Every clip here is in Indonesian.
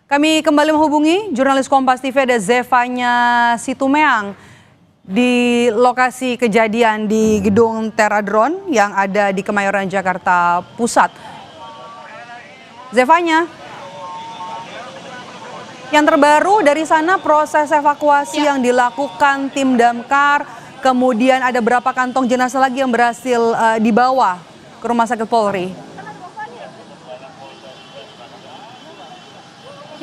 Kami kembali menghubungi jurnalis Kompas TV ada Zevanya Situmeang di lokasi kejadian di gedung Teradron yang ada di Kemayoran, Jakarta Pusat. Zevanya, yang terbaru dari sana proses evakuasi yang dilakukan tim damkar, kemudian ada berapa kantong jenazah lagi yang berhasil dibawa ke Rumah Sakit Polri?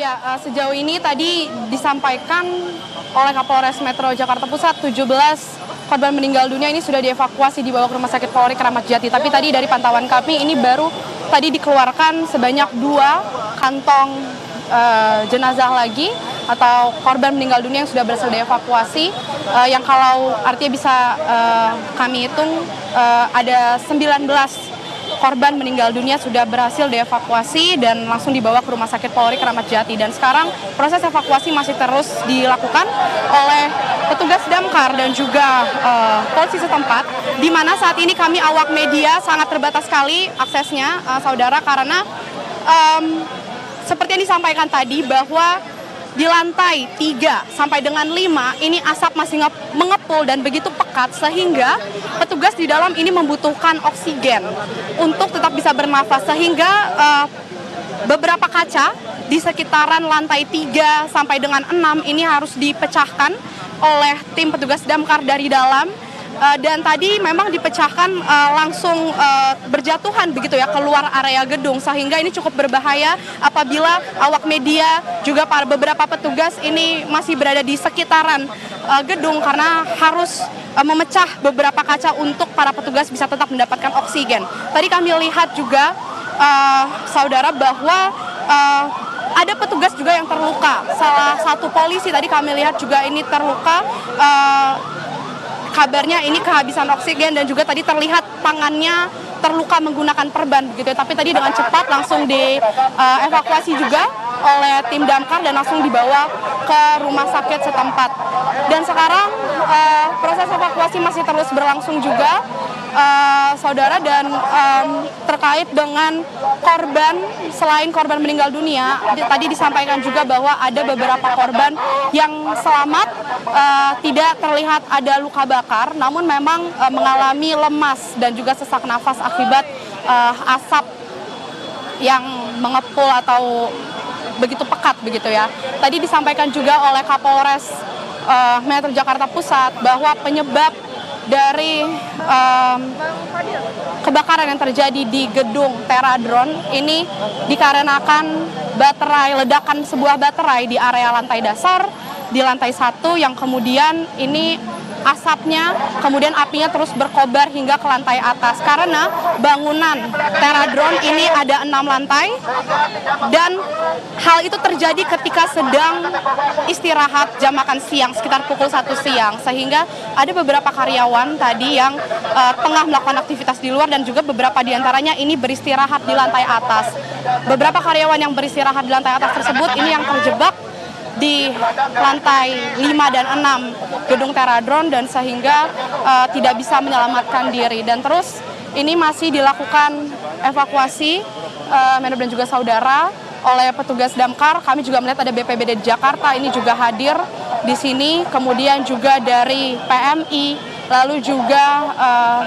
Ya, sejauh ini tadi disampaikan oleh Kapolres Metro Jakarta Pusat 17 korban meninggal dunia ini sudah dievakuasi dibawa ke Rumah Sakit Polri Kramat Jati. Tapi tadi dari pantauan kami ini baru tadi dikeluarkan sebanyak 2 kantong jenazah lagi atau korban meninggal dunia yang sudah berhasil dievakuasi. Yang kalau artinya bisa kami hitung ada 19 korban meninggal dunia sudah berhasil dievakuasi dan langsung dibawa ke Rumah Sakit Polri Kramat Jati. Dan sekarang proses evakuasi masih terus dilakukan oleh petugas damkar dan juga polisi setempat, di mana saat ini kami awak media sangat terbatas sekali aksesnya, saudara, karena seperti yang disampaikan tadi bahwa di lantai 3 sampai dengan 5 ini asap masih mengepul dan begitu pekat sehingga petugas di dalam ini membutuhkan oksigen untuk tetap bisa bernafas, sehingga beberapa kaca di sekitaran lantai 3 sampai dengan 6 ini harus dipecahkan oleh tim petugas damkar dari dalam. Dan tadi memang dipecahkan langsung berjatuhan begitu ya keluar area gedung, sehingga ini cukup berbahaya apabila awak media juga para beberapa petugas ini masih berada di sekitaran gedung karena harus memecah beberapa kaca untuk para petugas bisa tetap mendapatkan oksigen. Tadi kami lihat juga saudara bahwa ada petugas juga yang terluka. Salah satu polisi tadi kami lihat juga ini terluka. Kabarnya ini kehabisan oksigen dan juga tadi terlihat tangannya terluka menggunakan perban begitu. Tapi tadi dengan cepat langsung dievakuasi juga oleh tim damkar dan langsung dibawa ke rumah sakit setempat. Dan sekarang proses evakuasi masih terus berlangsung juga, saudara, dan terkait dengan korban, selain korban meninggal dunia, tadi disampaikan juga bahwa ada beberapa korban yang selamat, tidak terlihat ada luka bakar, namun memang mengalami lemas dan juga sesak nafas akibat asap yang mengepul atau begitu pekat begitu ya. Tadi disampaikan juga oleh Kapolres Metro Jakarta Pusat bahwa penyebab dari kebakaran yang terjadi di gedung Teradron ini dikarenakan ledakan sebuah baterai di area lantai dasar di lantai 1 yang kemudian ini asapnya kemudian apinya terus berkobar hingga ke lantai atas karena bangunan Teradron ini ada 6 lantai dan hal itu terjadi ketika sedang istirahat jam makan siang sekitar pukul 1 siang, sehingga ada beberapa karyawan tadi yang tengah melakukan aktivitas di luar dan juga beberapa diantaranya ini beristirahat di lantai atas. Beberapa karyawan yang beristirahat di lantai atas tersebut ini yang terjebak di lantai 5 dan 6 gedung Teradron dan sehingga tidak bisa menyelamatkan diri. Dan terus ini masih dilakukan evakuasi Menhub dan juga saudara oleh petugas damkar. Kami juga melihat ada BPBD Jakarta ini juga hadir di sini, kemudian juga dari PMI, lalu juga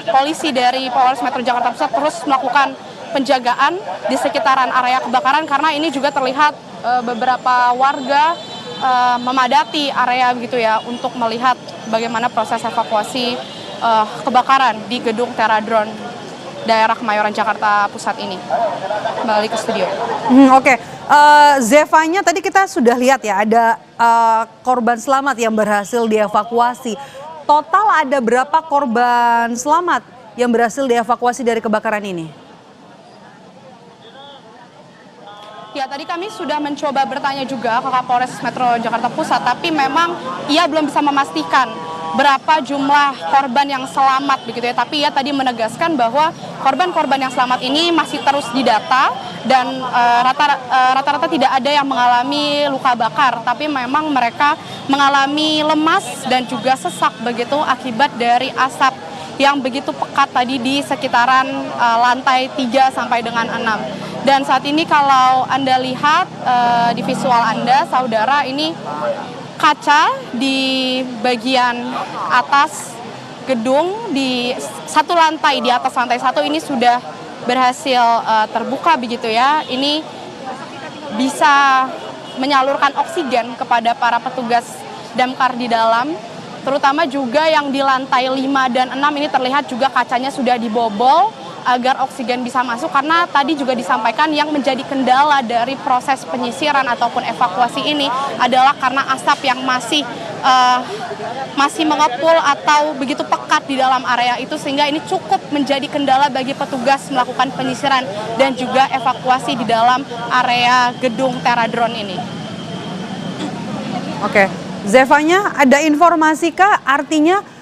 polisi dari Polres Metro Jakarta Pusat terus melakukan penjagaan di sekitaran area kebakaran karena ini juga terlihat beberapa warga memadati area begitu ya untuk melihat bagaimana proses evakuasi kebakaran di gedung Teradron daerah Kemayoran Jakarta Pusat ini. Kembali ke studio. Oke. Zevanya, tadi kita sudah lihat ya ada korban selamat yang berhasil dievakuasi. Total ada berapa korban selamat yang berhasil dievakuasi dari kebakaran ini? Ya, tadi kami sudah mencoba bertanya juga ke Kapolres Metro Jakarta Pusat, tapi memang ia belum bisa memastikan berapa jumlah korban yang selamat begitu ya. Tapi ia tadi menegaskan bahwa korban-korban yang selamat ini masih terus didata dan rata-rata tidak ada yang mengalami luka bakar, tapi memang mereka mengalami lemas dan juga sesak begitu akibat dari asap yang begitu pekat tadi di sekitaran lantai 3 sampai dengan 6. Dan saat ini kalau Anda lihat di visual Anda, saudara, ini kaca di bagian atas gedung di satu lantai, di atas lantai 1 ini sudah berhasil terbuka begitu ya. Ini bisa menyalurkan oksigen kepada para petugas damkar di dalam, terutama juga yang di lantai 5 dan 6 ini terlihat juga kacanya sudah dibobol agar oksigen bisa masuk, karena tadi juga disampaikan yang menjadi kendala dari proses penyisiran ataupun evakuasi ini adalah karena asap yang masih mengepul atau begitu pekat di dalam area itu, sehingga ini cukup menjadi kendala bagi petugas melakukan penyisiran dan juga evakuasi di dalam area gedung Teradron ini. Oke, Zevanya, ada informasi kah artinya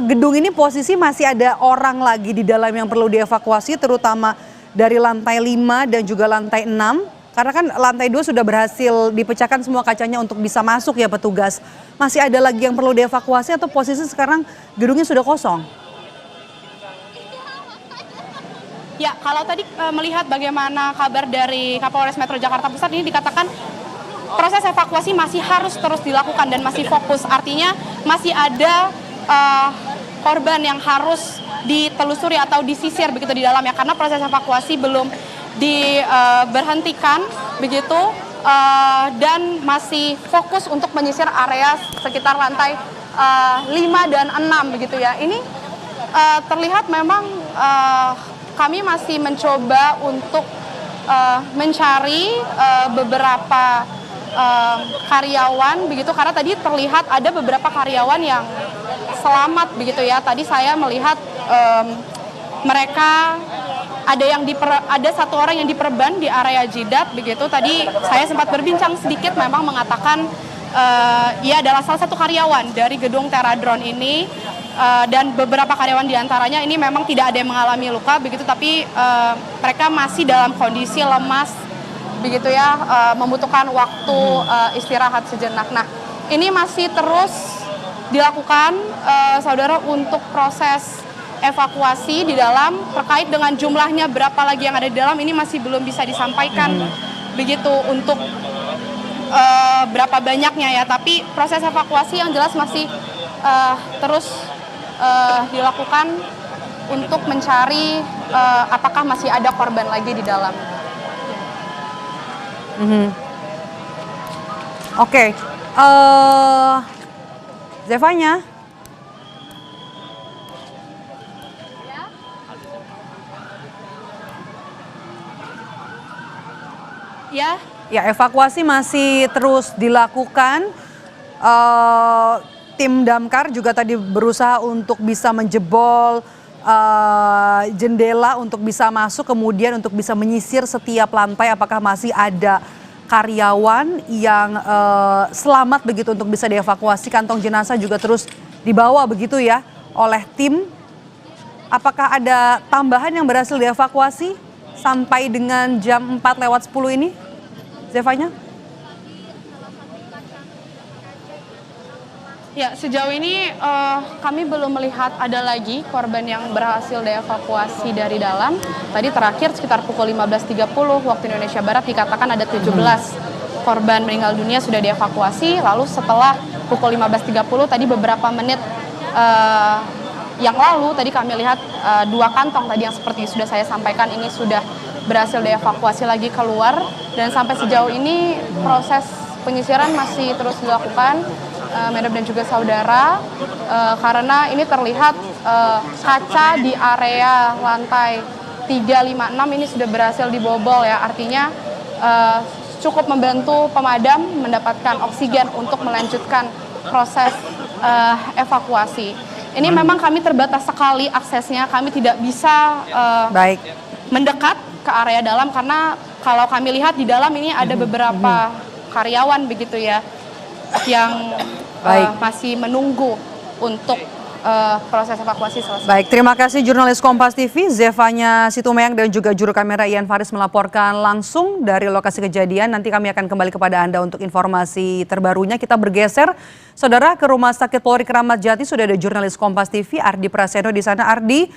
gedung ini posisi masih ada orang lagi di dalam yang perlu dievakuasi, terutama dari lantai 5 dan juga lantai 6? Karena kan lantai 2 sudah berhasil dipecahkan semua kacanya untuk bisa masuk ya petugas. Masih ada lagi yang perlu dievakuasi atau posisi sekarang gedungnya sudah kosong? Ya, kalau tadi melihat bagaimana kabar dari Kapolres Metro Jakarta Pusat, ini dikatakan proses evakuasi masih harus terus dilakukan dan masih fokus. Artinya masih ada korban yang harus ditelusuri atau disisir begitu di dalam ya, karena proses evakuasi belum diberhentikan begitu, dan masih fokus untuk menyisir area sekitar lantai 5 dan 6 begitu ya. Ini terlihat memang kami masih mencoba untuk mencari beberapa karyawan begitu, karena tadi terlihat ada beberapa karyawan yang selamat begitu ya. Tadi saya melihat mereka ada satu orang yang diperban di area jidat begitu. Tadi saya sempat berbincang sedikit, memang mengatakan ia adalah salah satu karyawan dari gedung Teradron ini, dan beberapa karyawan diantaranya ini memang tidak ada yang mengalami luka begitu, tapi mereka masih dalam kondisi lemas begitu ya, membutuhkan waktu istirahat sejenak. Nah, ini masih terus dilakukan saudara untuk proses evakuasi di dalam. Terkait dengan jumlahnya berapa lagi yang ada di dalam, ini masih belum bisa disampaikan begitu untuk berapa banyaknya ya, tapi proses evakuasi yang jelas masih terus dilakukan untuk mencari apakah masih ada korban lagi di dalam. Oke, Zevanya. Ya. Ya, evakuasi masih terus dilakukan. Tim damkar juga tadi berusaha untuk bisa menjebol jendela untuk bisa masuk, kemudian untuk bisa menyisir setiap lantai apakah masih ada karyawan yang selamat begitu untuk bisa dievakuasi. Kantong jenazah juga terus dibawa begitu ya oleh tim. Apakah ada tambahan yang berhasil dievakuasi sampai dengan jam 4:10 ini, Zevanya? Ya, sejauh ini kami belum melihat ada lagi korban yang berhasil dievakuasi dari dalam. Tadi terakhir sekitar pukul 15.30 waktu Indonesia Barat dikatakan ada 17 korban meninggal dunia sudah dievakuasi. Lalu setelah pukul 15.30 tadi beberapa menit yang lalu tadi kami lihat 2 kantong tadi yang seperti sudah saya sampaikan ini sudah berhasil dievakuasi lagi keluar, dan sampai sejauh ini proses penyisiran masih terus dilakukan, Medap dan juga saudara, karena ini terlihat kaca di area lantai 3, 5, 6 ini sudah berhasil dibobol ya, artinya cukup membantu pemadam mendapatkan oksigen untuk melanjutkan proses evakuasi. Ini memang kami terbatas sekali aksesnya, kami tidak bisa mendekat ke area dalam, karena kalau kami lihat di dalam ini ada beberapa karyawan begitu ya yang masih menunggu untuk proses evakuasi selesai. Baik, terima kasih jurnalis Kompas TV Zevanya Situmorang dan juga juru kamera Ian Faris melaporkan langsung dari lokasi kejadian. Nanti kami akan kembali kepada Anda untuk informasi terbarunya. Kita bergeser, saudara, ke Rumah Sakit Polri Kramat Jati. Sudah ada jurnalis Kompas TV Ardi Prasetyo di sana. Ardi,